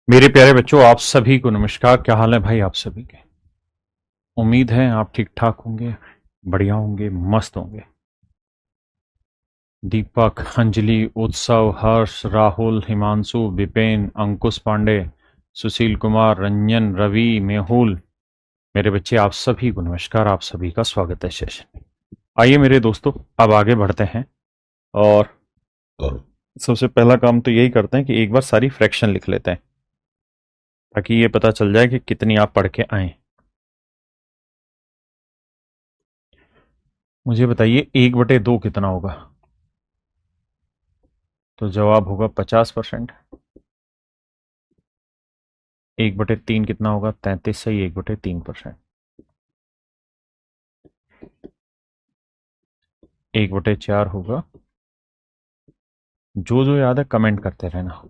मेरे प्यारे बच्चों, आप सभी को नमस्कार। क्या हाल है भाई आप सभी के? उम्मीद है आप ठीक ठाक होंगे, बढ़िया होंगे, मस्त होंगे। दीपक, अंजलि, उत्सव, हर्ष, राहुल, हिमांशु, विपेन, अंकुश पांडे, सुशील कुमार, रंजन, रवि, मेहुल, मेरे बच्चे आप सभी को नमस्कार। आप सभी का स्वागत है सेशन में। आइए मेरे दोस्तों, अब आगे बढ़ते हैं। और सबसे पहला काम तो यही करते हैं कि एक बार सारी फ्रैक्शन लिख लेते हैं, ताकि ये पता चल जाए कि कितनी आप पढ़ के आए। मुझे बताइए 1/2 कितना होगा? तो जवाब होगा 50%। 1/3 कितना होगा? 33। सही, 1/3%। 1/4 होगा। जो जो याद है कमेंट करते रहना।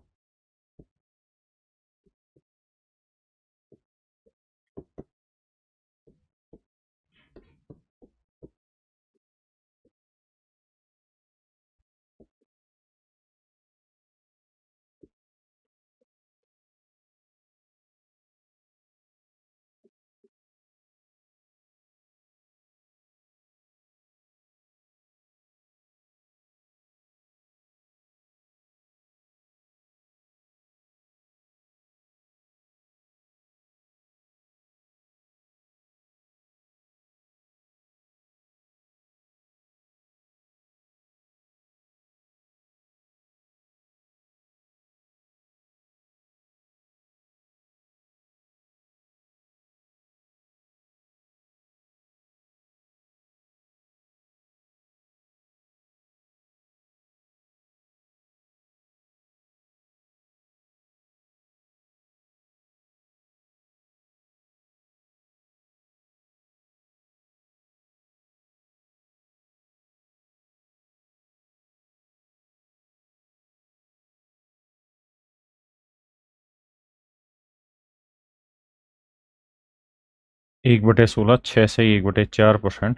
एक बटे 16, 6 से 1/4%।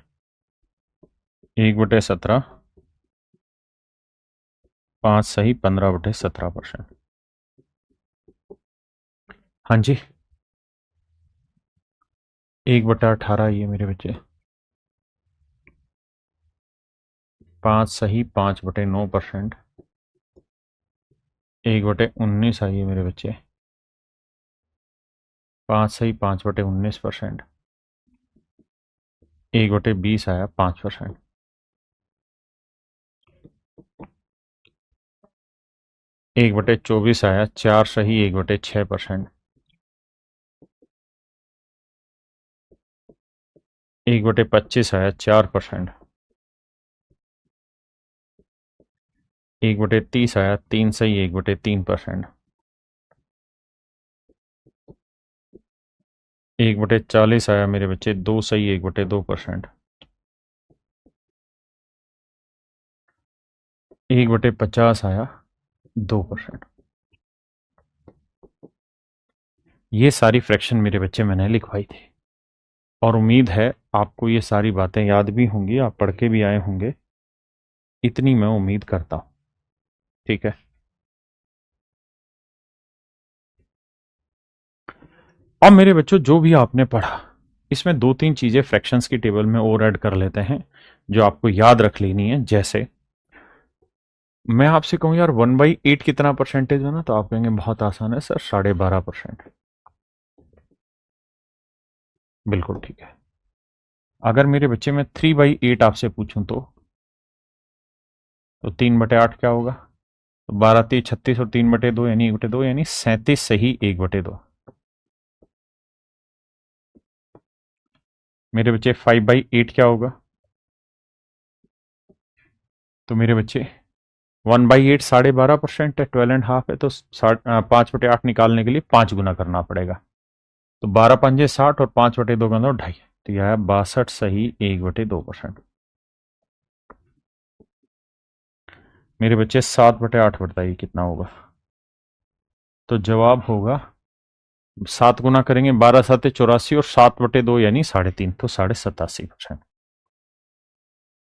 1/17, 5 सही 15/17%। हाँ जी। 1/18 ये मेरे बच्चे। 5 सही 5/9%। 1/19 आई है मेरे बच्चे। 5 सही 5/19%। 1/20 आया 5%। 1/24 आया 4 सही 1/6%। 1/25 आया 4%। 1/30 आया 3 सही 1/3%। 1/40 आया मेरे बच्चे 2 सही 1/2%। 1/50 आया 2%। ये सारी फ्रैक्शन मेरे बच्चे मैंने लिखवाई थी, और उम्मीद है आपको ये सारी बातें याद भी होंगी, आप पढ़ के भी आए होंगे। इतनी मैं उम्मीद करता हूँ। ठीक है। अब मेरे बच्चों, जो भी आपने पढ़ा, इसमें 2-3 चीजें फ्रैक्शंस की टेबल में और ऐड कर लेते हैं, जो आपको याद रख लेनी है। जैसे मैं आपसे कहूं यार 1/8 कितना परसेंटेज है ना, तो आप कहेंगे बहुत आसान है सर, 12.5%। बिल्कुल ठीक है। अगर मेरे बच्चे में 3/8 आपसे पूछूं तो 3/8 क्या होगा? तो 12×3 = 36, और 3/2 यानी 1/2, यानी 37 सही 1/2। मेरे बच्चे 5/8 क्या होगा? तो मेरे बच्चे 1/8 12.5% है, 12.5 है, तो 5/8 निकालने के लिए 5 गुना करना पड़ेगा। तो 12×5 = 60, और 5/2 का 2.5, तो यह है 62 सही 1/2%। मेरे बच्चे 7/8 बताइए कितना होगा? तो जवाब होगा, 7 गुना करेंगे, 12×7 = 84, और 7/2 यानी 3.5, तो 87.5%।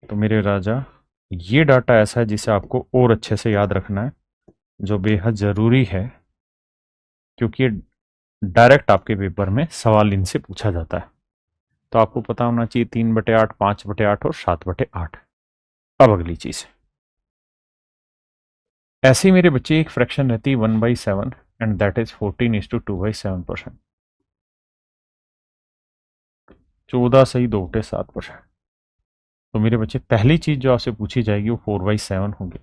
तो मेरे राजा, ये डाटा ऐसा है जिसे आपको और अच्छे से याद रखना है, जो बेहद जरूरी है क्योंकि ये डायरेक्ट आपके पेपर में सवाल इनसे पूछा जाता है। तो आपको पता होना चाहिए 3/8, 5/8 और 7/8। अब अगली चीज, ऐसे ही मेरे बच्चे एक फ्रैक्शन रहती है 1/7 एंड दैट इज 14:2/7%। 14 सही 2/7%। तो मेरे बच्चे पहली चीज जो आपसे पूछी जाएगी वो 4/7 होगी।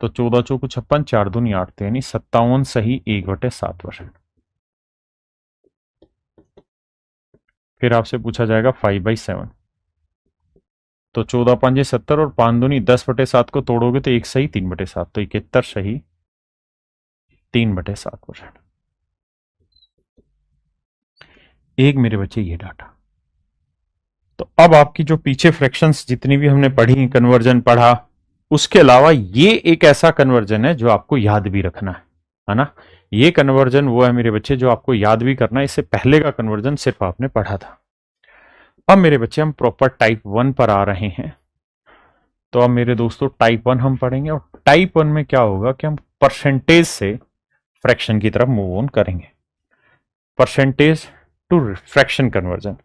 तो 14 चौको 56, 4 दूनी 8, यानी 57 सही 1/7%। फिर आपसे पूछा जाएगा 5/7। तो 14 5 70 और 5 दूनी 10/7 को तोड़ोगे तो एक सही 3/7, तो 71 सही 3/7%। एक मेरे बच्चे ये डाटा। तो अब आपकी जो पीछे फ्रैक्शंस जितनी भी हमने पढ़ी, कन्वर्जन पढ़ा, उसके अलावा ये एक ऐसा कन्वर्जन है जो आपको याद भी रखना है ना। ये कन्वर्जन वो है मेरे बच्चे जो आपको याद भी करना है। इससे पहले का कन्वर्जन सिर्फ आपने पढ़ा था। अब मेरे बच्चे हम प्रॉपर टाइप 1 पर आ रहे हैं। तो अब मेरे दोस्तों टाइप 1 हम पढ़ेंगे, और टाइप 1 में क्या होगा कि हम परसेंटेज से फ्रैक्शन की तरफ मूव ऑन करेंगे। परसेंटेज टू फ्रैक्शन कन्वर्जन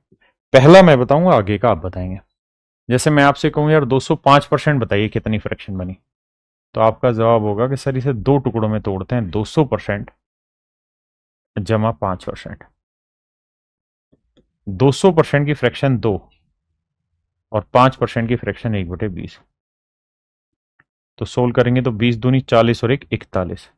पहला मैं बताऊंगा, आगे का आप बताएंगे। जैसे मैं आपसे कहूं यार 205% बताइए कितनी फ्रैक्शन बनी, तो आपका जवाब होगा कि सर इसे दो टुकड़ों में तोड़ते हैं, 200% जमा 5%। 200% की फ्रैक्शन 2 और 5% की फ्रैक्शन 1/20। तो सोल्व करेंगे तो 20 दूनी 40 और 1 41।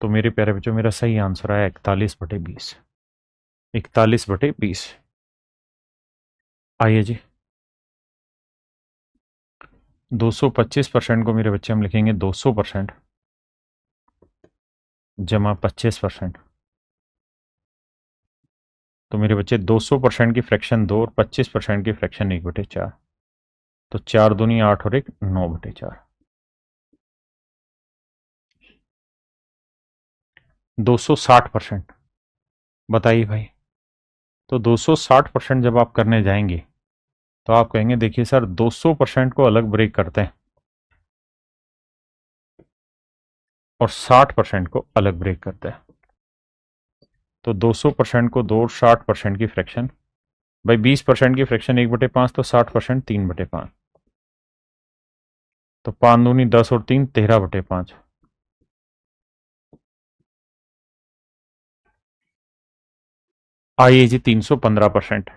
तो मेरे प्यारे बच्चों मेरा सही आंसर आया 41/20। 41/20। आइए जी, 225% को मेरे बच्चे हम लिखेंगे 200% जमा 25%। तो मेरे बच्चे 200% की फ्रैक्शन 2 और 25% की फ्रैक्शन 1/4। तो 4 दूनी 8 और 1 9/4। 260%। बताइए भाई। तो 260% जब आप करने जाएंगे तो आप कहेंगे देखिए सर 200% को अलग ब्रेक करते हैं और 60% को अलग ब्रेक करते हैं। तो 200% को 2 और 60% की फ्रैक्शन, भाई 20% की फ्रैक्शन 1/5, तो 60% 3/5। तो 5 दूनी 10 और 3 13/5। आइए जी 315%।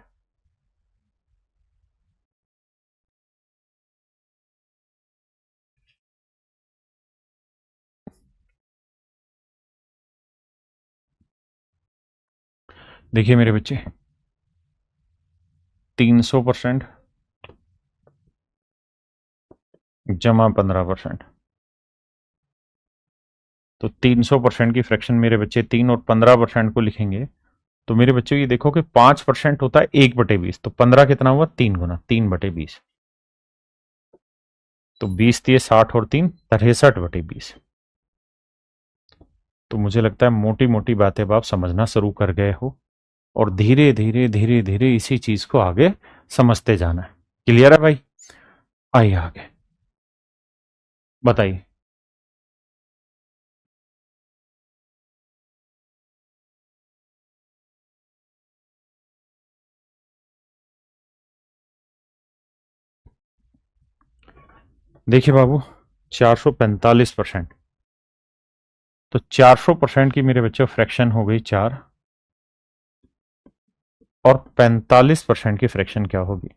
देखिए मेरे बच्चे 300% जमा 15%। तो 300% की फ्रैक्शन मेरे बच्चे 3 और 15% को लिखेंगे। तो मेरे बच्चों ये देखो कि 5% होता है 1/20, तो 15 कितना हुआ 3 गुना 3/20। तो 20 दिए 60 और 3 63/20। तो मुझे लगता है मोटी मोटी बातें अब आप समझना शुरू कर गए हो, और धीरे धीरे धीरे धीरे इसी चीज को आगे समझते जाना है। क्लियर है भाई? आइए आगे बताइए। देखिए बाबू 445%। तो 400% की मेरे बच्चों फ्रैक्शन हो गई 4, और 45% की फ्रैक्शन क्या होगी?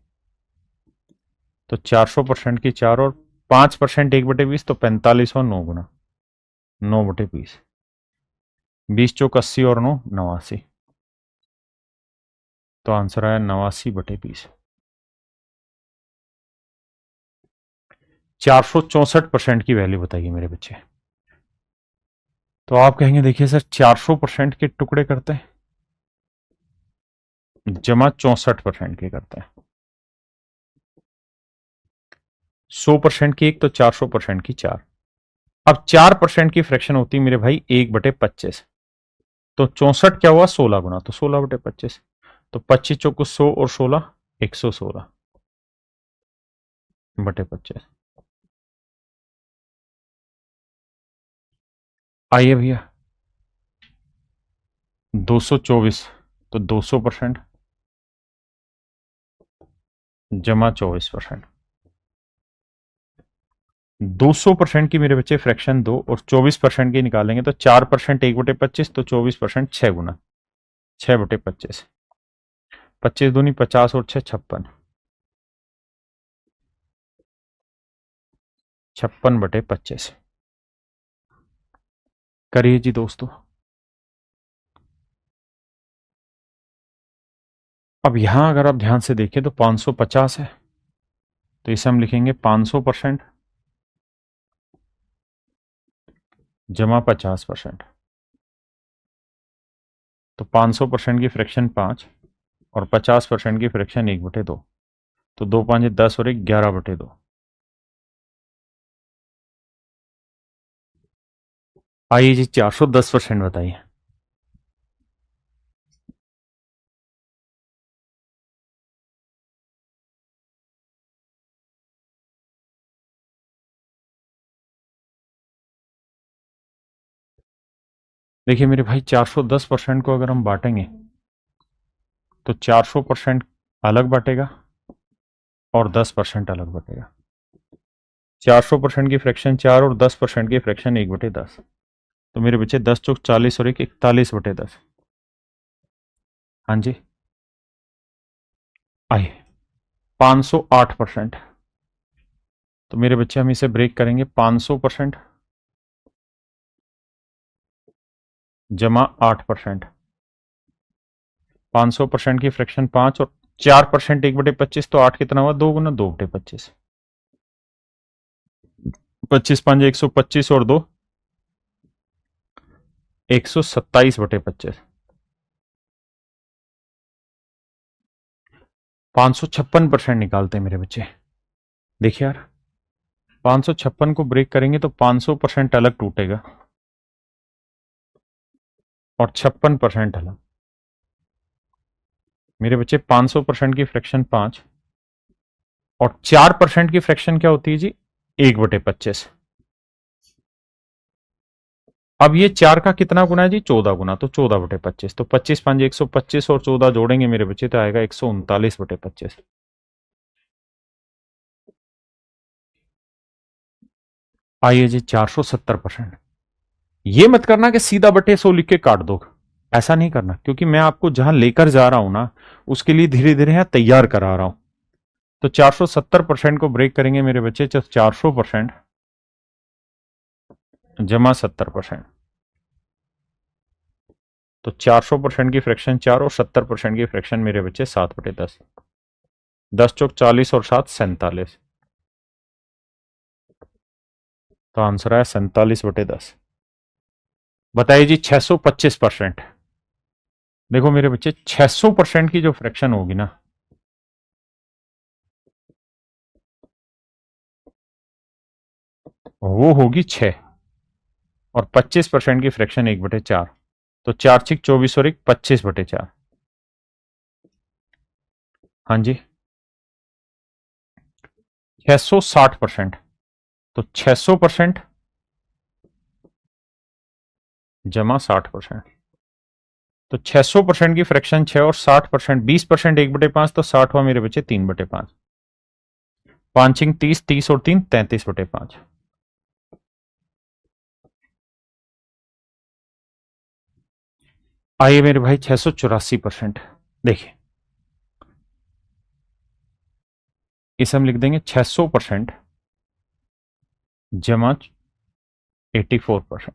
तो 400% की 4 और 5% 1/20, तो 45 और 9 गुना 9/20। 20 चौक 80 और 9 89। तो आंसर आया 89/20। 464% की वैल्यू बताइए मेरे बच्चे। तो आप कहेंगे देखिए सर 400% के टुकड़े करते हैं, जमा 64% के करते हैं। 100% की एक, तो 400% की 4। अब 4% की फ्रैक्शन होती है मेरे भाई 1/25। तो 64 क्या हुआ 16 गुना, तो 16/25। तो 25 चौको 100 और 16 116/25। आइए भैया, 224, तो 200% जमा 24%। 200% की मेरे बच्चे फ्रैक्शन दो और 24% की निकालेंगे तो 4% 1/25, तो 24% 6 गुना 6/25। 25 दूनी 50 और 6 56, 56/25। करिए जी दोस्तों। अब यहां अगर आप ध्यान से देखें तो 550 है, तो इसे हम लिखेंगे 500% जमा 50%। तो 500% की फ्रैक्शन 5 और 50% की फ्रैक्शन 1/2, तो 2×5 = 10 और 1 11/2। आइए जी 410% बताइए। देखिए मेरे भाई, 410% को अगर हम बांटेंगे तो 400% अलग बटेगा और 10% अलग बटेगा। 400% की फ्रैक्शन 4 और 10% की फ्रैक्शन 1/10, तो मेरे बच्चे 10×4 = 40 और 1 41/10। हाँ जी। आइए 508%, तो मेरे बच्चे हम इसे ब्रेक करेंगे 500% जमा 8%। 500% की फ्रैक्शन 5 और 4% 1/25, तो 8 कितना हुआ? 2 गुना 2/25। 25×5 125 और 2 127/25। 556% निकालते हैं मेरे बच्चे। देखिए यार, 556 को ब्रेक करेंगे तो 500% अलग टूटेगा और 56% अलग। मेरे बच्चे 500% की फ्रैक्शन 5 और 4% की फ्रैक्शन क्या होती है जी? 1/25। अब ये 4 का कितना गुना है जी? 14 गुना, तो 14/25। तो 25×5 125 और 14 जोड़ेंगे मेरे बच्चे तो आएगा 139/25। आइए जी 470%। ये मत करना कि सीधा बटे 100 लिख के काट दो, ऐसा नहीं करना, क्योंकि मैं आपको जहां लेकर जा रहा हूं ना, उसके लिए धीरे धीरे यहां तैयार करा रहा हूं। तो 470% को ब्रेक करेंगे मेरे बच्चे, 400% जमा 70%। तो 400% की फ्रैक्शन 4 और 70% की फ्रैक्शन मेरे बच्चे 7/10। 10×4 = 40 और 7 = 47। तो आंसर है 47/10। बताइए जी 625%। देखो मेरे बच्चे, 600% की जो फ्रैक्शन होगी ना, वो होगी 6 और 25% की फ्रैक्शन 1/4, तो 4×6 = 24 और 1 25/4। हाँ जी। 660%, तो 600% जमा 60%। तो 600% की फ्रैक्शन 6 और 60%, 20% 1/5, तो 60 हुआ मेरे बच्चे 3/5। 5×5 = 30, 30 और 3 = 33/5। आइए मेरे भाई 684%। देखिए, इसे हम लिख देंगे 600% जमा 84%।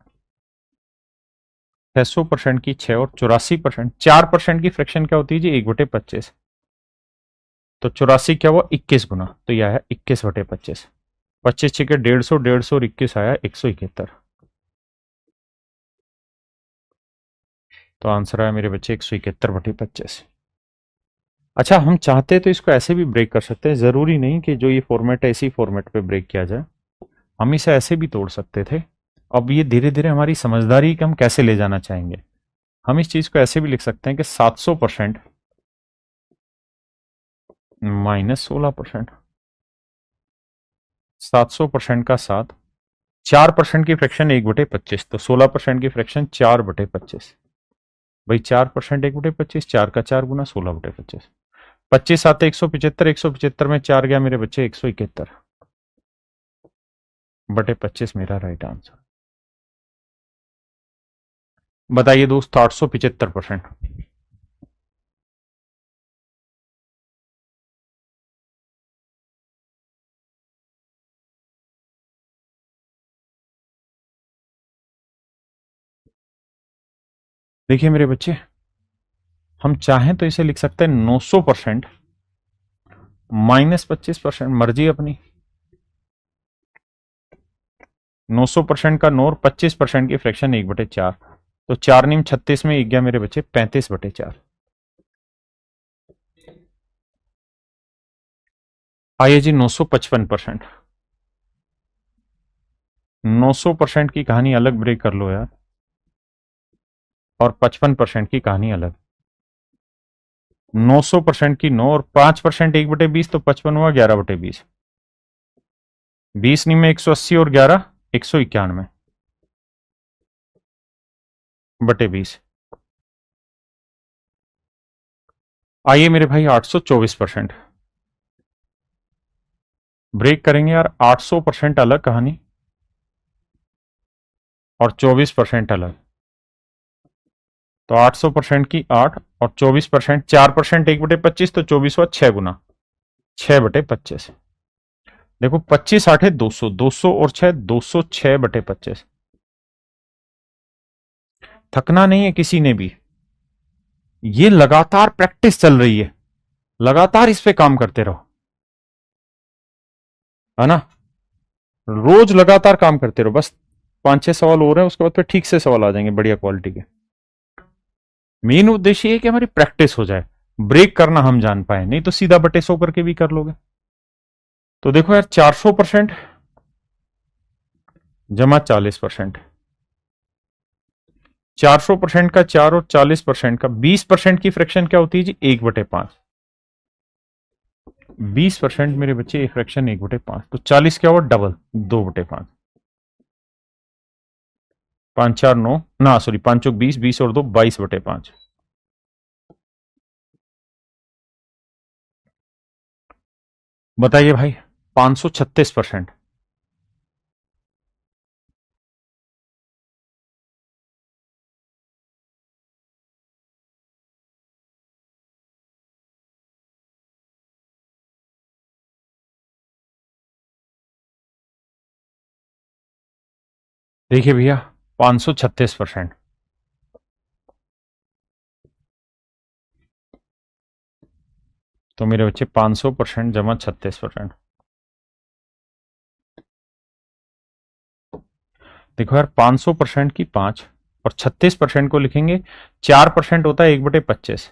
600% की 6 और 84%, 4% की फ्रैक्शन क्या होती है जी? 1/25। तो 84 क्या हुआ? 21 गुना, तो यह है 21/25। 25×6 = 150, 150 और 21 आया 171। तो आंसर आया मेरे बच्चे 171/25। अच्छा, हम चाहते तो इसको ऐसे भी ब्रेक कर सकते हैं, जरूरी नहीं कि जो ये फॉर्मेट है इसी फॉर्मेट पे ब्रेक किया जाए, हम इसे ऐसे भी तोड़ सकते थे। अब ये धीरे धीरे हमारी समझदारी कि हम कैसे ले जाना चाहेंगे। हम इस चीज को ऐसे भी लिख सकते हैं कि 700% -16%। 700% का 7 4% की फ्रैक्शन 1/25, तो 16% की फ्रैक्शन 4/25। भाई 4% 1/25, 4 का 4 गुना 16/25। 25×7 = 175, 175 में 4 गया मेरे बच्चे 171/25 मेरा राइट आंसर। बताइए दोस्त, 875%। देखिए मेरे बच्चे, हम चाहें तो इसे लिख सकते हैं 900% -25%, मर्जी अपनी। 900% का नोर 25% की फ्रैक्शन 1/4, तो 4×9 = 36 में 1 गया मेरे बच्चे 35/4। आइए जी 955%। 900% की कहानी अलग ब्रेक कर लो यार, और 55% की कहानी अलग। 900% की 9 और 5% 1/20, तो 55 हुआ 11/20। 20 में 180 और 11 191/20। आइए मेरे भाई 824%। ब्रेक करेंगे यार, 800% अलग कहानी और 24% अलग। तो 800% की 8 और 24%, 4% 1/25, तो 24 हुआ 6 गुना 6/25। देखो 25 8 है 200, 200 और 6 206/25। थकना नहीं है किसी ने भी, ये लगातार प्रैक्टिस चल रही है, लगातार इस पे काम करते रहो, है ना। रोज लगातार काम करते रहो, बस 5 6 सवाल हो रहे हैं, उसके बाद फिर ठीक से सवाल आ जाएंगे बढ़िया क्वालिटी के। मेन उद्देश्य ये कि हमारी प्रैक्टिस हो जाए, ब्रेक करना हम जान पाए, नहीं तो सीधा बटे 100 करके भी कर लोगे। तो देखो यार, 400% जमा 40%, 400% का 4 और 40% का 20% की फ्रैक्शन क्या होती है जी? 1/5। 20% मेरे बच्चे एक फ्रैक्शन 1/5, तो 40 क्या हुआ? डबल 2/5। 5 4 9 ना, सॉरी, 5 चौक 20, 20 और 2 22/5। बताइए भाई, 536%। देखिए भैया, 536%। तो मेरे बच्चे 500% जमा 36%। देखो यार, 500% की 5 और 36% को लिखेंगे, 4% होता है 1/25,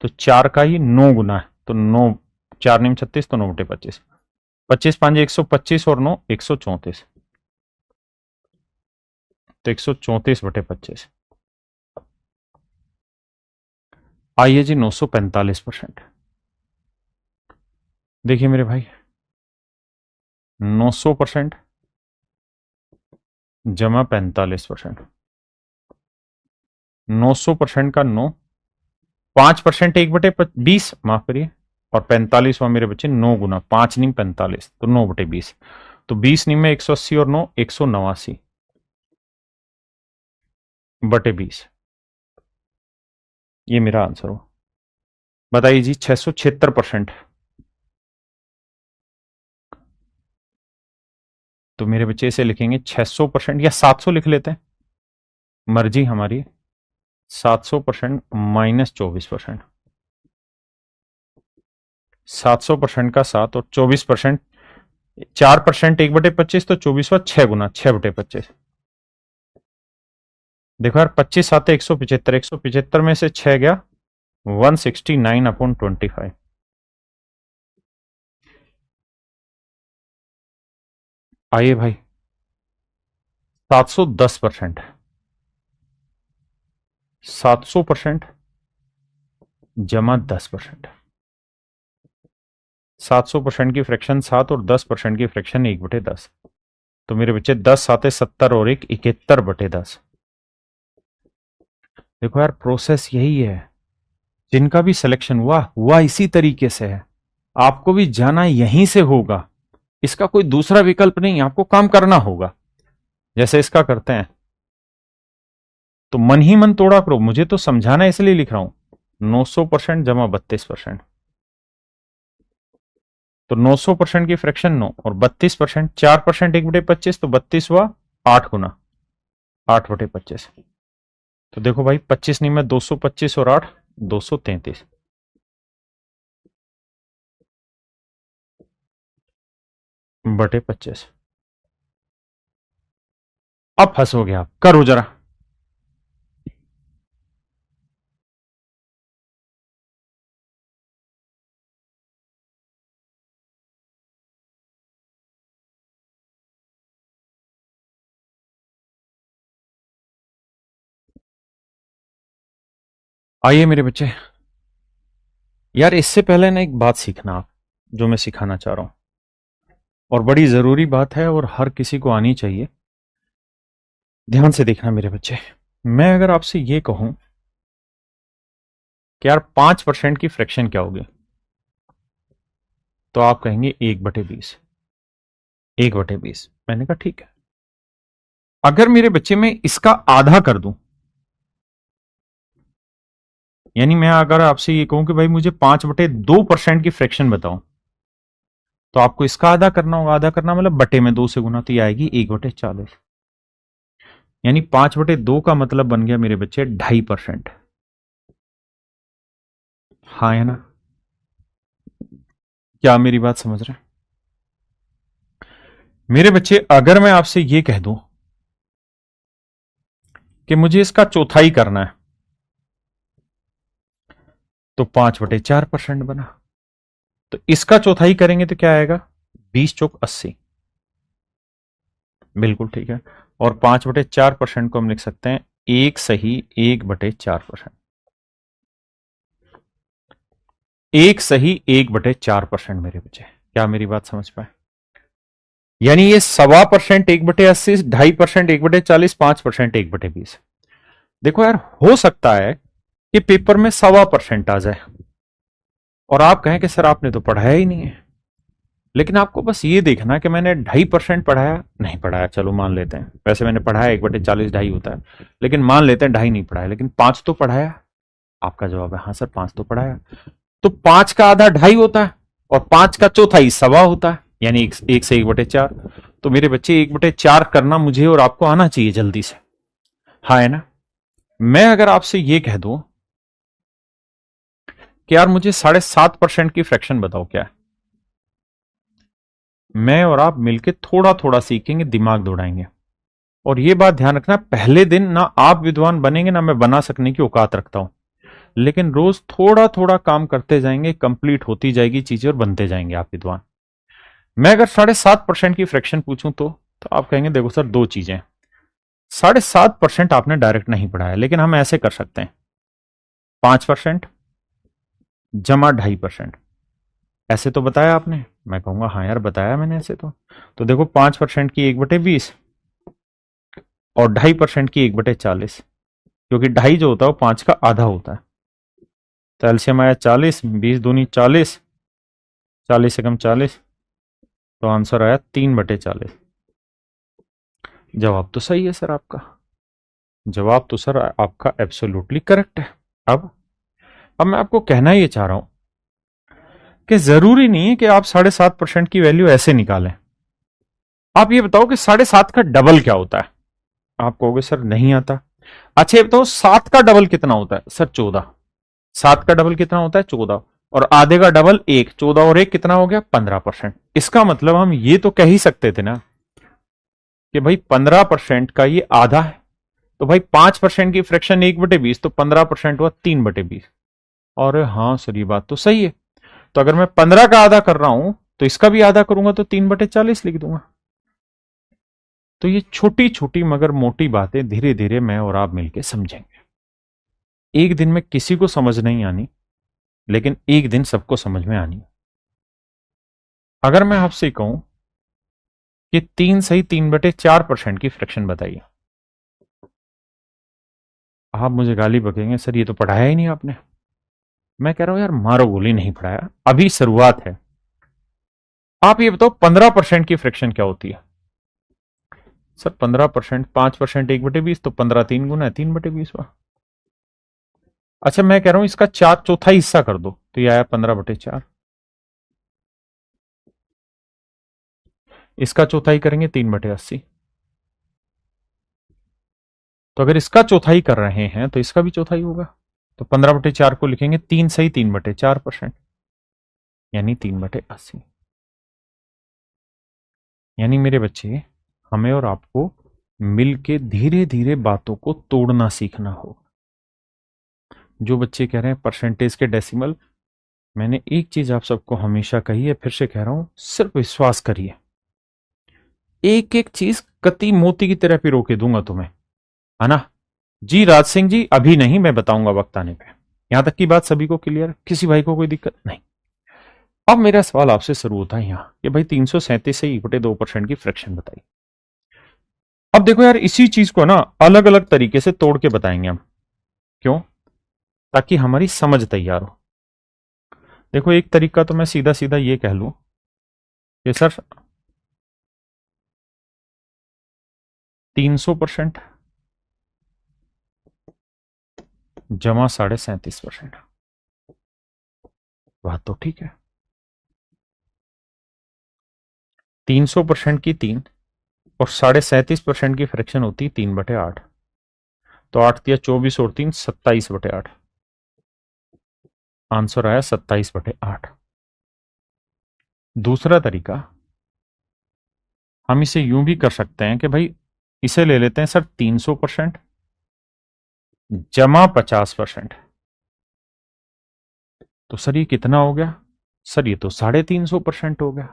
तो 4 का ही 9 गुना है, तो 9, 4×36, तो 9/25। 25×5 125 और 9 134, तो 134/25। आइए जी 945%। देखिए मेरे भाई, 900% जमा 45%। 900% का 9, 5% 1/20, माफ करिए, और 45 हुआ मेरे बच्चे 9 गुना 5×45, तो 9/20। तो 20 में 180 और 9 189/20। ये मेरा आंसर हो। बताइए जी 676%। तो मेरे बच्चे इसे लिखेंगे 600% या 700 लिख लेते हैं, मर्जी हमारी। 700% -24%। 700% का 7 और 24%, 4% 1/25, तो 24 हुआ 6 गुना 6/25। देखो यार, 25 7 175, 175 में से 6 गया 169/25। आइए भाई, 710%। 700% जमा 10%। 700% की फ्रैक्शन 7 और 10% की फ्रैक्शन 1/10। तो मेरे बच्चे 10 आते 70 और 1 71/10। देखो यार, प्रोसेस यही है। जिनका भी सिलेक्शन हुआ हुआ इसी तरीके से है। आपको भी जाना यहीं से होगा। इसका कोई दूसरा विकल्प नहीं, आपको काम करना होगा। जैसे इसका करते हैं, तो मन ही मन तोड़ा करो, मुझे तो समझाना इसलिए लिख रहा हूं। 900% जमा 32%। तो 900% की फ्रैक्शन 9 और 32%, 4% 1/25, तो 32 हुआ 8 गुना 8/25। तो देखो भाई, 25 नहीं में 225 और 8 233 बटे 25। अब फंसोगे आप, करो जरा। आइए मेरे बच्चे, यार इससे पहले ना एक बात सीखना आप, जो मैं सिखाना चाह रहा हूं, और बड़ी जरूरी बात है और हर किसी को आनी चाहिए। ध्यान से देखना मेरे बच्चे। मैं अगर आपसे ये कहूं कि यार 5% की फ्रैक्शन क्या होगी, तो आप कहेंगे 1/20। 1/20 मैंने कहा ठीक है। अगर मेरे बच्चे में इसका आधा कर दूं, यानी मैं अगर आपसे ये कहूं कि भाई मुझे 5/2% की फ्रैक्शन बताओ, तो आपको इसका आधा करना होगा। आधा करना मतलब बटे में 2 से गुना, तो ये आएगी 1/40। यानी 5/2 का मतलब बन गया मेरे बच्चे 2.5%। हाँ है ना? क्या मेरी बात समझ रहे हैं मेरे बच्चे? अगर मैं आपसे ये कह दूं कि मुझे इसका चौथाई करना है, तो 5/4% बना। तो इसका चौथाई करेंगे तो क्या आएगा? 20 चौक 80। बिल्कुल ठीक है। और 5/4% को हम लिख सकते हैं 1 सही 1/4%। मेरे बच्चे, क्या मेरी बात समझ पाए? यानी ये 1.25% 1/80, 2.5% 1/40, 5% 1/20। देखो यार, हो सकता है कि पेपर में 1.25% आ जाए और आप कहें कि सर आपने तो पढ़ाया ही नहीं है। लेकिन आपको बस ये देखना कि मैंने 2.5% पढ़ाया, नहीं पढ़ाया, चलो मान लेते हैं। वैसे मैंने पढ़ाया 1/40 ढाई होता है, लेकिन मान लेते हैं ढाई नहीं पढ़ाया, लेकिन 5 तो पढ़ाया। आपका जवाब है हाँ सर 5 तो पढ़ाया। तो 5 का आधा 2.5 होता है और 5 का चौथाई 1.25 होता है, यानी 1 से 1/4। तो मेरे बच्चे 1/4 करना मुझे और आपको आना चाहिए जल्दी से। हाँ है ना? मैं अगर आपसे ये कह दूं कि यार मुझे 7.5% की फ्रैक्शन बताओ क्या है, मैं और आप मिलकर थोड़ा थोड़ा सीखेंगे, दिमाग दौड़ाएंगे। और ये बात ध्यान रखना, पहले दिन ना आप विद्वान बनेंगे ना मैं बना सकने की औकात रखता हूं, लेकिन रोज थोड़ा थोड़ा काम करते जाएंगे, कंप्लीट होती जाएगी चीजें और बनते जाएंगे आप विद्वान। मैं अगर 7.5% की फ्रैक्शन पूछूं तो आप कहेंगे देखो सर दो चीजें, 7.5% आपने डायरेक्ट नहीं पढ़ाया, लेकिन हम ऐसे कर सकते हैं 5% जमा 2.5%। ऐसे तो बताया आपने? मैं कहूंगा हाँ यार बताया मैंने ऐसे तो देखो 5% की 1/20 और 2.5% की 1/40, क्योंकि ढाई जो होता है वो 5 का आधा होता है। तो एलसीएम आया 40, 20 दूनी 40, 40 से कम 40, तो आंसर आया 3/40। जवाब तो सही है सर आपका, जवाब तो सर आपका एब्सोल्युटली करेक्ट है। अब मैं आपको कहना ये चाह रहा हूं कि जरूरी नहीं है कि आप 7.5% की वैल्यू ऐसे निकालें। आप ये बताओ कि 7.5 का डबल क्या होता है? आप कहोगे सर नहीं आता। अच्छा ये बताओ 7 का डबल कितना होता है? सर 14। 7 का डबल कितना होता है? 14। और आधे का डबल 1, 14 और 1 कितना हो गया? 15%। इसका मतलब हम ये तो कह ही सकते थे ना कि भाई 15% का ये आधा है। तो भाई 5% की फ्रैक्शन 1/20, तो 15% हुआ 3/20। और हाँ सर ये बात तो सही है। तो अगर मैं 15 का आधा कर रहा हूं तो इसका भी आधा करूंगा तो 3/40 लिख दूंगा। तो ये छोटी छोटी मगर मोटी बातें धीरे धीरे मैं और आप मिलकर समझेंगे। एक दिन में किसी को समझ नहीं आनी, लेकिन एक दिन सबको समझ में आनी। अगर मैं आपसे कहूं कि 3 सही 3/4% की फ्रैक्शन बताइए। आप मुझे गाली बकेंगे, सर ये तो पढ़ाया ही नहीं आपने। मैं कह रहा हूं यार मारो गोली, नहीं पढ़ाया, अभी शुरुआत है। आप ये बताओ 15% की फ्रैक्शन क्या होती है? सर 15%, 5% 1/20, तो 15 3 गुना है 3/20। अच्छा मैं कह रहा हूं इसका 4/4 हिस्सा कर दो, तो ये आया 15/4। इसका चौथाई करेंगे 3/80। तो अगर इसका चौथाई कर रहे हैं तो इसका भी चौथाई होगा। तो 15/4 को लिखेंगे 3 सही 3/4%, यानी 3/80। यानी मेरे बच्चे, हमें और आपको मिलके धीरे धीरे बातों को तोड़ना सीखना हो। जो बच्चे कह रहे हैं परसेंटेज के डेसिमल, मैंने एक चीज आप सबको हमेशा कही है, फिर से कह रहा हूं, सिर्फ विश्वास करिए। एक एक चीज कति मोती की तरह पिरो के दूंगा तुम्हें, है ना? जी राज सिंह जी, अभी नहीं, मैं बताऊंगा वक्त आने पे। यहां तक की बात सभी को क्लियर? किसी भाई को कोई दिक्कत नहीं? अब मेरा सवाल आपसे शुरू होता है यहां कि भाई 337 से 1/2% की फ्रैक्शन बताइए। अब देखो यार, इसी चीज को ना अलग अलग तरीके से तोड़ के बताएंगे हम। क्यों? ताकि हमारी समझ तैयार हो। देखो एक तरीका तो मैं सीधा सीधा ये कह लूं कि सर 300% जमा 37.5%। बात तो ठीक है। 300% की 3 और 37.5% की फ्रैक्शन होती 3/8। तो 8 × 3 = 24 और 3 = 27/8। आंसर आया 27/8। दूसरा तरीका, हम इसे यूं भी कर सकते हैं कि भाई इसे ले लेते हैं सर 300% जमा 50%। तो सर ये कितना हो गया? सर ये तो 350% हो गया।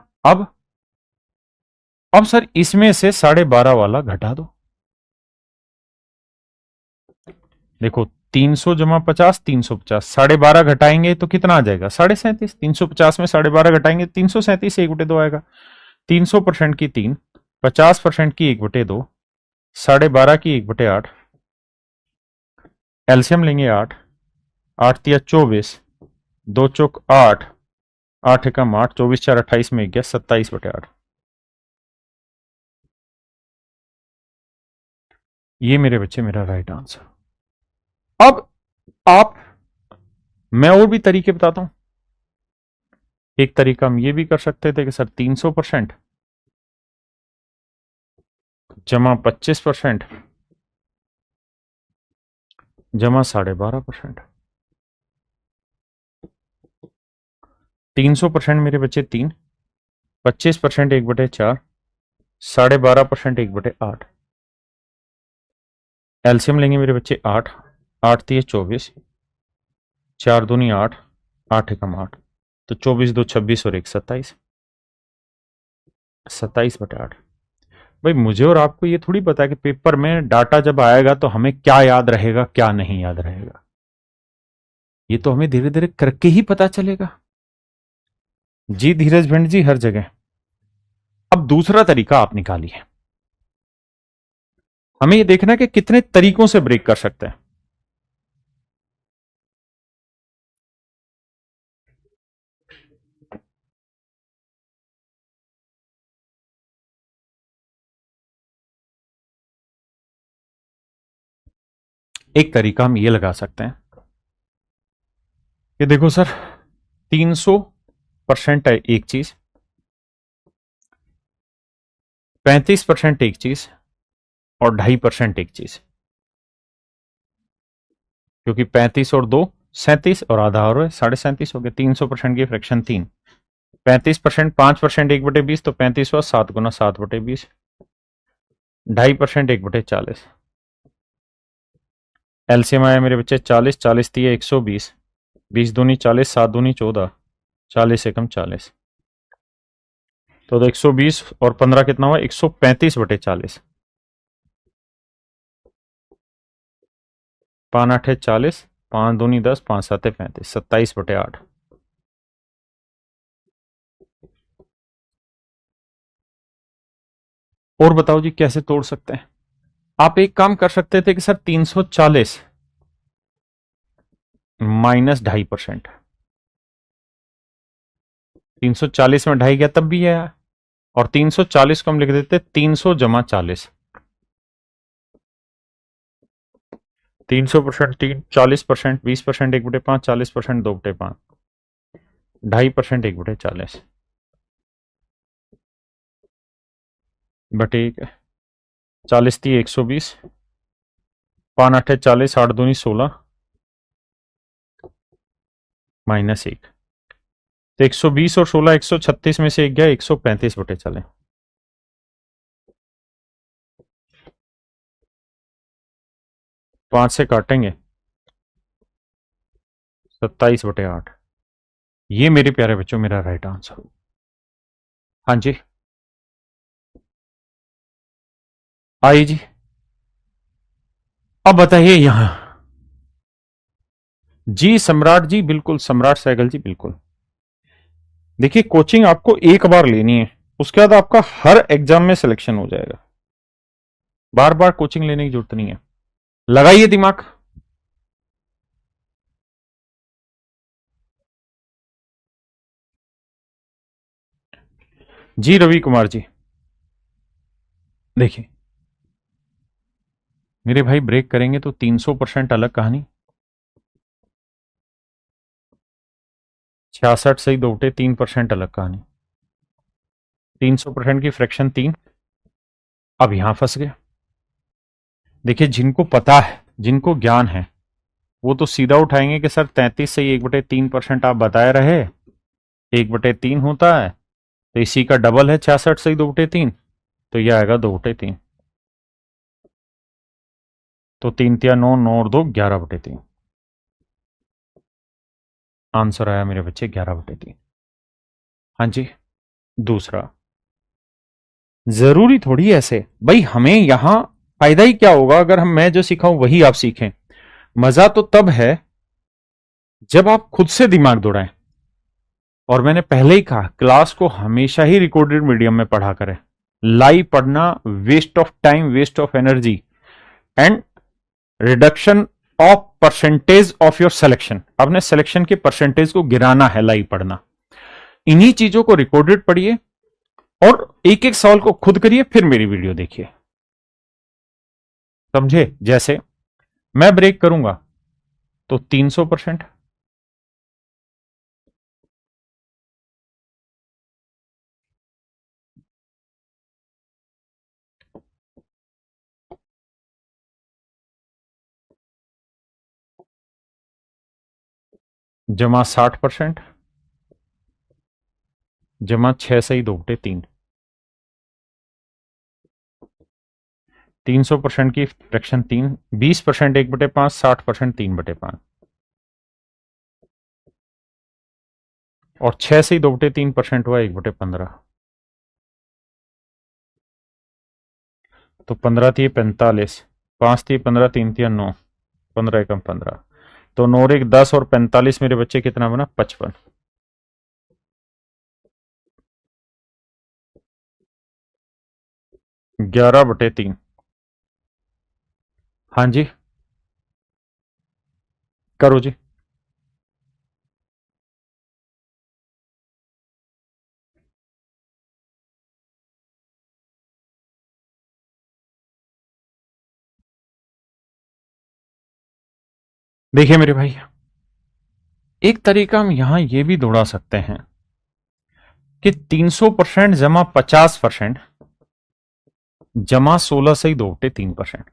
अब सर इसमें से 12.5 वाला घटा दो। देखो 300 जमा 50, 350, 12.5 घटाएंगे तो कितना आ जाएगा? 37.5। 350 में 12.5 घटाएंगे 337, 1/2 आएगा। 300% की 3, 50% की 1/2, 12.5 की 1/8, एल्सियम लेंगे 8, 8 × 3 = 24, 2 × 4 = 8, 8 × 8 = 24, 4 = 28 में 1 गया 27/8। ये मेरे बच्चे मेरा राइट आंसर। अब आप, मैं और भी तरीके बताता हूं। एक तरीका हम ये भी कर सकते थे कि सर 300% जमा 25% जमा 12.5%। 300% मेरे बच्चे 3, 25% 1/4, 12.5% 1/8। एल्सियम लेंगे मेरे बच्चे 8, 8 × 3 = 24, 4 दूनी 8, 8 × 8, तो 24 2 26 और 1 27, 27/8। भाई मुझे और आपको ये थोड़ी पता है कि पेपर में डाटा जब आएगा तो हमें क्या याद रहेगा क्या नहीं याद रहेगा। ये तो हमें धीरे धीरे करके ही पता चलेगा। जी धीरज भिंड जी हर जगह। अब दूसरा तरीका आप निकालिए। हमें ये देखना है कि कितने तरीकों से ब्रेक कर सकते हैं। एक तरीका हम ये लगा सकते हैं कि देखो सर 300% है एक चीज, 35% एक चीज और 2.5% एक चीज। क्योंकि 35 और 2 37 और आधा और 37.5 हो गया। 300% की फ्रैक्शन 3, 35% 5% 1/20, तो 35 हुआ 7 × 7/20, 2.5% 1/40। एलसीएम आया मेरे बच्चे 40, 40 दिए 120, 20 दूनी 40, 7 दूनी 14, 40 एकम 40। तो 120 और 15 कितना हुआ? 135/40। 5 8 40, 5 दूनी 10, 5 7 35, 27/8। और बताओ जी कैसे तोड़ सकते हैं। आप एक काम कर सकते थे कि सर 340 माइनस 2.5%। 340 में ढाई गया तब भी है, और 340 को हम लिख देते 300 जमा 40। 300%, 40%, 20%, 1/5, 40%, 2/5, 2.5%, 1/40 बटे 40 थी 120, 5 8 40, 8 दूनी 16, माइनस 1। तो 120 और 16, 136 में से एक गया, 135/40। 5 से काटेंगे 27/8। ये मेरे प्यारे बच्चों मेरा राइट आंसर। हाँ जी, आई जी। अब बताइए यहां। जी सम्राट जी, बिल्कुल सम्राट सहगल जी, बिल्कुल। देखिए कोचिंग आपको एक बार लेनी है, उसके बाद आपका हर एग्जाम में सिलेक्शन हो जाएगा। बार बार कोचिंग लेने की जरूरत नहीं है। लगाइए दिमाग। जी रवि कुमार जी, देखिए मेरे भाई ब्रेक करेंगे तो 300% अलग कहानी। 66 सही 2/3% अलग कहानी। 300% की फ्रैक्शन 3। अब यहां फंस गए। देखिए जिनको पता है, जिनको ज्ञान है, वो तो सीधा उठाएंगे कि सर 33 से 1/3% आप बताए रहे, 1/3 होता है, तो इसी का डबल है 66 से 2/3, तो यह आएगा 2/3। तो 3 तिया 9, 9 और 2 11/3। आंसर आया मेरे बच्चे 11/3। हाँ जी। दूसरा, जरूरी थोड़ी ऐसे भाई, हमें यहां फायदा ही क्या होगा अगर हम मैं जो सिखाऊं वही आप सीखें। मजा तो तब है जब आप खुद से दिमाग दौड़ाएं। और मैंने पहले ही कहा क्लास को हमेशा ही रिकॉर्डेड मीडियम में पढ़ा करें। लाइव पढ़ना waste of time, waste of energy and reduction of percentage of your selection. अपने सिलेक्शन के परसेंटेज को गिराना है लाइव पढ़ना। इन्हीं चीजों को रिकॉर्डेड पढ़िए और एक एक सवाल को खुद करिए, फिर मेरी वीडियो देखिए। समझे? जैसे मैं ब्रेक करूंगा तो 300%, जमा 60%, जमा 6 सही 2/3। 300% की फ्रैक्शन 3, 20% 1/5, 60% 3/5, और 6 से ही 2/3% हुआ 1/15। तो 15 थी 45, 5 थी 15, 3 थी 9, 15 एकम 15, तो 9 और 1 10, और 45 मेरे बच्चे कितना बना 55। 11/3। हाँ जी, करो जी। देखिए मेरे भाई, एक तरीका हम यहां यह भी दौड़ा सकते हैं कि 300% जमा 50% जमा 16 से ही 2/3%।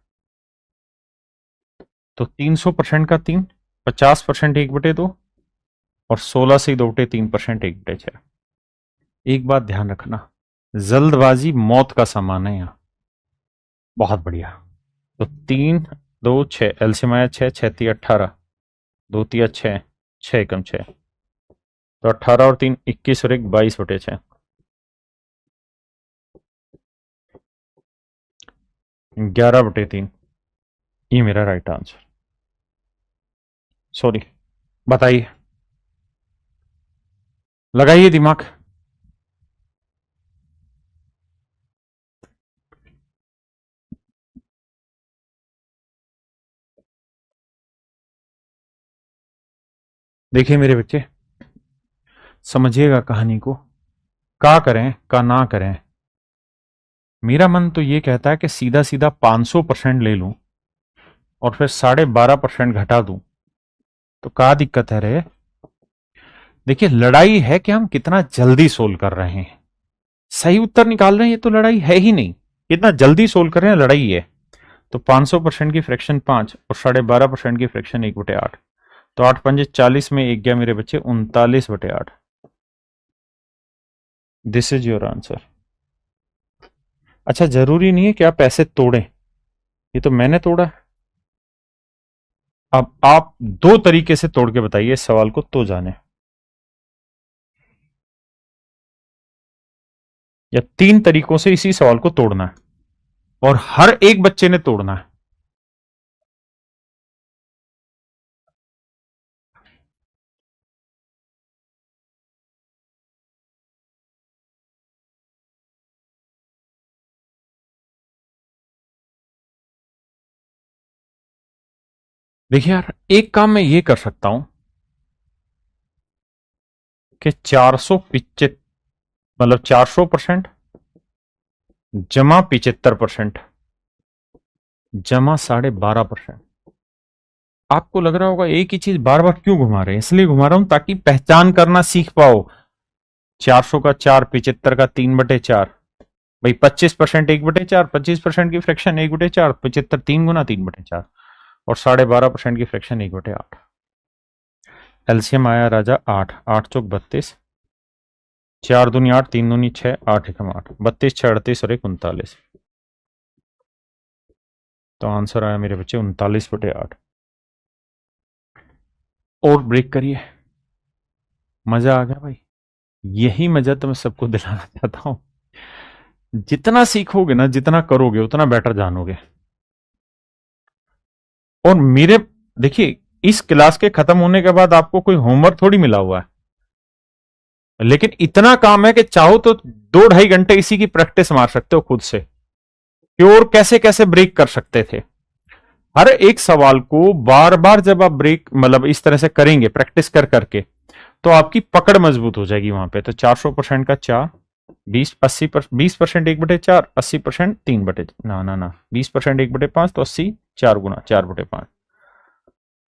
तो 300% का 3, 50% 1/2, और 16 से 2/3% 1/6। एक बात ध्यान रखना, जल्दबाजी मौत का सामान है यहां। बहुत बढ़िया। तो 3 2 6, एलसीएम आया 6, 6 3 18, 2 3 6, 6 एकम 6, तो 18 और 3 21 और 1 22/6, 11/3। ये मेरा राइट आंसर। सॉरी, बताइए, लगाइए दिमाग। देखिए मेरे बच्चे, समझिएगा कहानी को। का करें का ना करें, मेरा मन तो ये कहता है कि सीधा सीधा 500% ले लूं और फिर 12.5% घटा दूं, तो क्या दिक्कत है रे। देखिए, लड़ाई है कि हम कितना जल्दी सोल्व कर रहे हैं। सही उत्तर निकाल रहे हैं, ये तो लड़ाई है ही नहीं। कितना जल्दी सोल्व कर रहे हैं, लड़ाई है। तो 500% की फ्रैक्शन 5 और 12.5% की फ्रैक्शन 1/8। तो 8 पंजे 40 में एक गया मेरे बच्चे 39/8। This is your answer. अच्छा, जरूरी नहीं है कि आप ऐसे तोड़ें, ये तो मैंने तोड़ा है। अब आप दो तरीके से तोड़ के बताइए इस सवाल को तो जाने, या तीन तरीकों से इसी सवाल को तोड़ना है और हर एक बच्चे ने तोड़ना है। देखिए यार, एक काम मैं ये कर सकता हूं कि 475, मतलब 400% जमा 75% जमा 12.5%। आपको लग रहा होगा एक ही चीज बार बार क्यों घुमा रहे हैं, इसलिए घुमा रहा हूं ताकि पहचान करना सीख पाओ। 400 का 4, 75 का 3/4। भाई 25% 1/4, 25% की फ्रैक्शन 1/4, 75 3 गुना 3/4 और 12.5% की फ्रैक्शन 1/8। एलसीएम आया राजा 8, 8 चौक 32, 4 दूनी 8, 3 दूनी 6, 8 एकम 8, 32 6 38 और 1 39। तो आंसर आया मेरे बच्चे 39/8। और ब्रेक करिए। मजा आ गया भाई। यही मजा तो मैं सबको दिलाना चाहता हूं। जितना सीखोगे ना, जितना करोगे, उतना बेटर जानोगे। और मेरे, देखिए, इस क्लास के खत्म होने के बाद आपको कोई होमवर्क थोड़ी मिला हुआ है, लेकिन इतना काम है कि चाहो तो 2-2.5 घंटे इसी की प्रैक्टिस मार सकते हो खुद से, कि और कैसे कैसे ब्रेक कर सकते थे। हर एक सवाल को बार बार जब आप ब्रेक, मतलब इस तरह से करेंगे प्रैक्टिस कर करके, तो आपकी पकड़ मजबूत हो जाएगी वहां पे। तो 400% का 4, 20% 1/4, 80% 3 बटे, ना ना ना, 20% 1/5 तो 80, 4 गुना 4/5।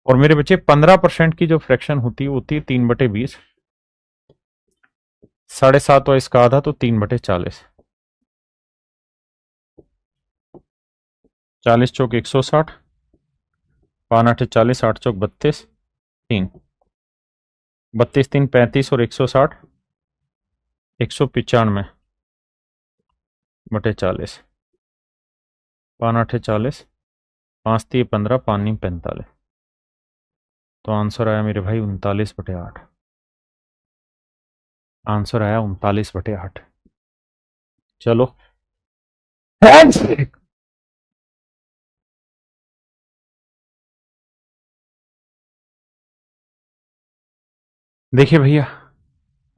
और मेरे बच्चे 15% की जो फ्रैक्शन होती है, होती है 3/20। 7.5 और इसका आधा तो 3/40। 40 चौक 160, 5 8 40, 8 चौक 32, 3, 32 3 35 और 160, 195/40। 5 8 40, 5 3 15, 5 9 45। तो आंसर आया मेरे भाई 39/8। आंसर आया 39/8। चलो, देखिए भैया,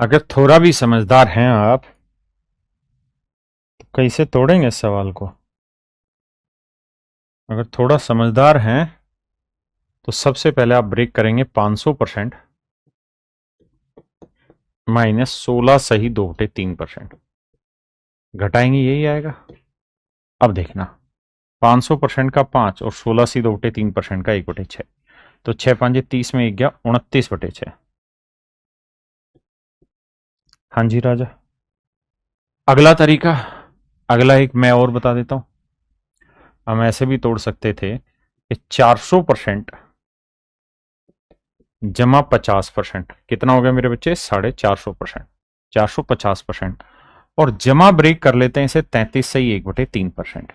अगर थोड़ा भी समझदार हैं आप, तो कैसे तोड़ेंगे इस सवाल को। अगर थोड़ा समझदार हैं तो सबसे पहले आप ब्रेक करेंगे 500% -16 सही 2/3%। घटाएंगे यही आएगा। अब देखना, 500% का 5 और 16 सी 2/3% का 1/6। तो 6 5 30 में 1 गया 29/6। हाँ जी राजा। अगला तरीका, अगला एक मैं और बता देता हूं। हम ऐसे भी तोड़ सकते थे कि 400% जमा 50%। कितना हो गया मेरे बच्चे, 450%। 450% और जमा ब्रेक कर लेते हैं इसे 33 सही 1/3%।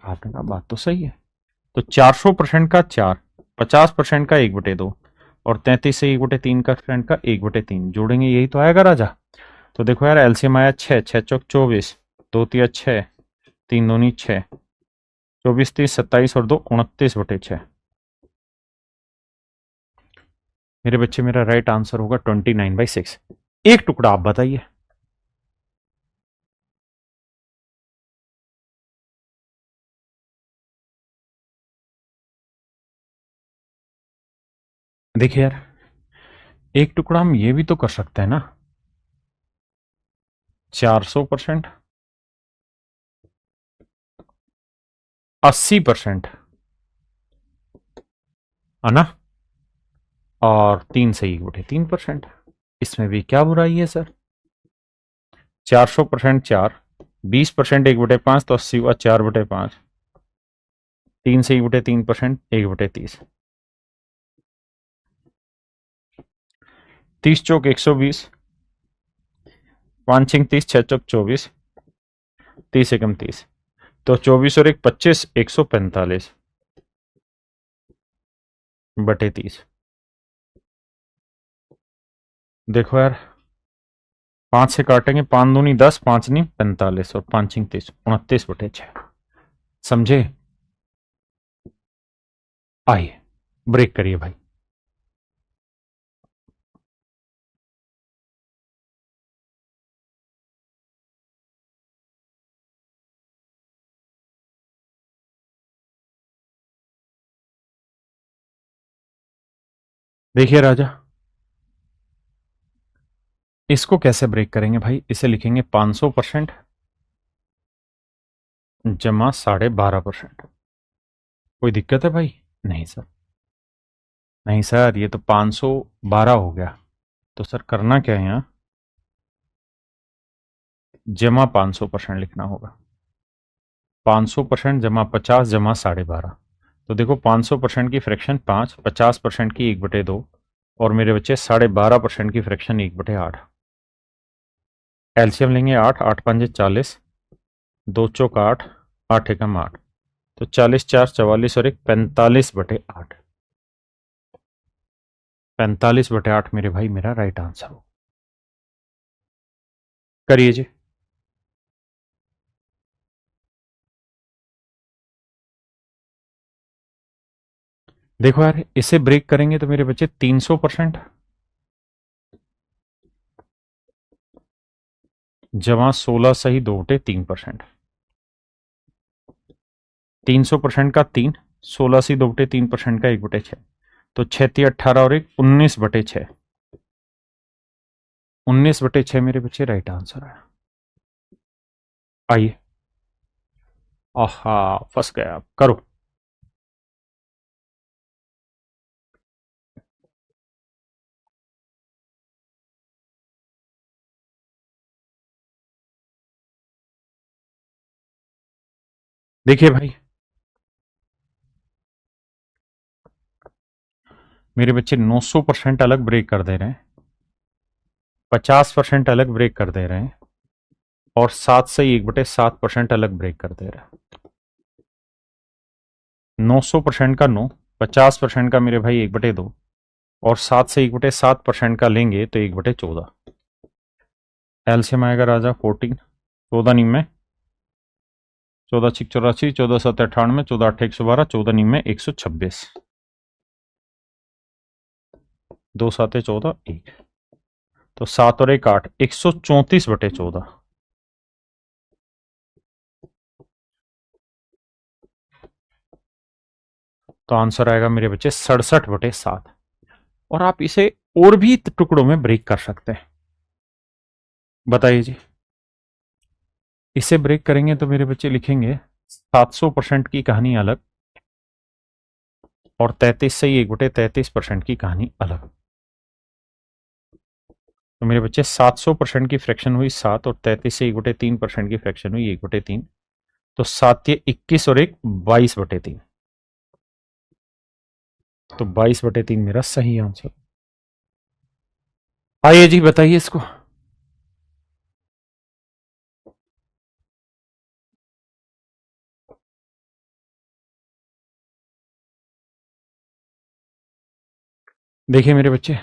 आपने कहा बात तो सही है। तो 400% का 4, 50% का 1/2 और 33 से 1/3% का 1/3 जोड़ेंगे, यही तो आएगा राजा। तो देखो यार, एलसीएम आया 6, 6 चौक 24, 2 तिया 6, 3 दूनी 6, 24 30 27 और 2 29/6। मेरे बच्चे, मेरा राइट आंसर होगा 29/6। एक टुकड़ा आप बताइए। देखिए यार, एक टुकड़ा हम ये भी तो कर सकते हैं ना, 400%, 80%, है ना, और 3 से 1/3%। इसमें भी क्या बुराई है सर? 400% 4, 20% 1/5 तो 80 हुआ 4/5, 3 से 1/3%, 1/30, 30 चौक 120, 5 6 30, 6 चौक 24, 30 एकम 30, तो 24 और 1 25, 145/30। देखो यार, 5 से काटेंगे, 5 दूनी 10, 5 नहीं 45, और 5 6 30, 29/6। समझे? आइए ब्रेक करिए भाई। देखिए राजा, इसको कैसे ब्रेक करेंगे भाई? इसे लिखेंगे 500% जमा 12.5%। कोई दिक्कत है भाई? नहीं सर, नहीं सर, ये तो 512 हो गया। तो सर करना क्या है यहाँ? जमा 500% लिखना होगा। 500% जमा 50 जमा 12.5। तो देखो, 500% की फ्रैक्शन 5, 50% की 1/2, और मेरे बच्चे 12.5% की फ्रैक्शन 1/8। एलसीएम लेंगे 8, 8 5 40, 2 चौक 8, 8 एकम 8, तो 40 4 44 और 1 45/8। 45/8 मेरे भाई मेरा राइट आंसर हो। करिए जी। देखो यार, इसे ब्रेक करेंगे तो मेरे बच्चे 300% जमा 16 सही 2/3%। 300% का 3, 16 सही 2/3% का 1/6, तो 6 18 और 1 19/6। 19/6 मेरे बच्चे राइट आंसर है। आइए। आहा, फंस गया, आप करो। देखिए भाई, मेरे बच्चे 900% अलग ब्रेक कर दे रहे हैं, 50% अलग ब्रेक कर दे रहे हैं, और 7 से 1/7% अलग ब्रेक कर दे रहे हैं। 900% का 9, 50% का मेरे भाई 1/2, और 7 से 1/7% का लेंगे तो 1/14। एलसीएम आएगा राजा 14, 14 14 6 84, 14 7 98, 14 8 112, 14 126, 2 7 14 1, तो 7 और 1 8, 134/14। तो आंसर आएगा मेरे बच्चे 67/7। और आप इसे और भी टुकड़ों में ब्रेक कर सकते हैं। बताइए जी। इसे ब्रेक करेंगे तो मेरे बच्चे लिखेंगे 700% की कहानी अलग, और 33 से 1/33% की कहानी अलग। तो मेरे बच्चे 700% की फ्रैक्शन हुई 7, और 33 से 1/3% की फ्रैक्शन हुई 1/3, तो 7 ये 21 और 1 22/3, तो 22/3 मेरा सही आंसर। आइए जी, बताइए इसको। देखिए मेरे बच्चे,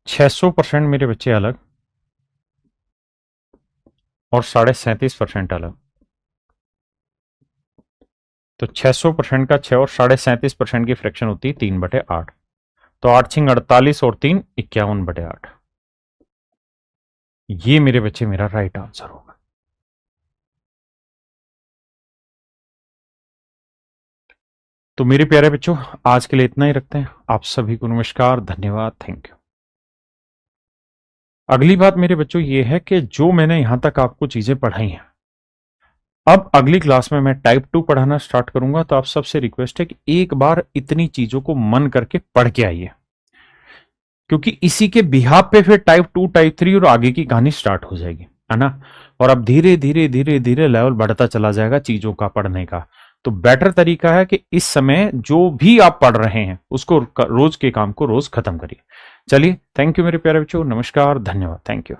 600% मेरे बच्चे अलग, और 37.5% अलग। तो 600% का 6 और 37.5% की फ्रैक्शन होती है 3/8, तो 8 6 48 और 3 51/8। ये मेरे बच्चे मेरा राइट आंसर होगा। तो मेरे प्यारे बच्चों, आज के लिए इतना ही रखते हैं। आप सभी को नमस्कार, धन्यवाद, थैंक यू। अगली बात मेरे बच्चों ये है कि जो मैंने यहां तक आपको चीजें पढ़ाई हैं, अब अगली क्लास में मैं टाइप 2 पढ़ाना स्टार्ट करूंगा। तो आप सबसे रिक्वेस्ट है कि एक बार इतनी चीजों को मन करके पढ़ के आइए, क्योंकि इसी के बिहाफ पे फिर टाइप 2, टाइप 3 और आगे की कहानी स्टार्ट हो जाएगी, है ना। और अब धीरे धीरे धीरे धीरे लेवल बढ़ता चला जाएगा चीजों का पढ़ने का। तो बेटर तरीका है कि इस समय जो भी आप पढ़ रहे हैं उसको रोज के काम को रोज खत्म करिए। चलिए, थैंक यू मेरे प्यारे बच्चों, नमस्कार, धन्यवाद, थैंक यू।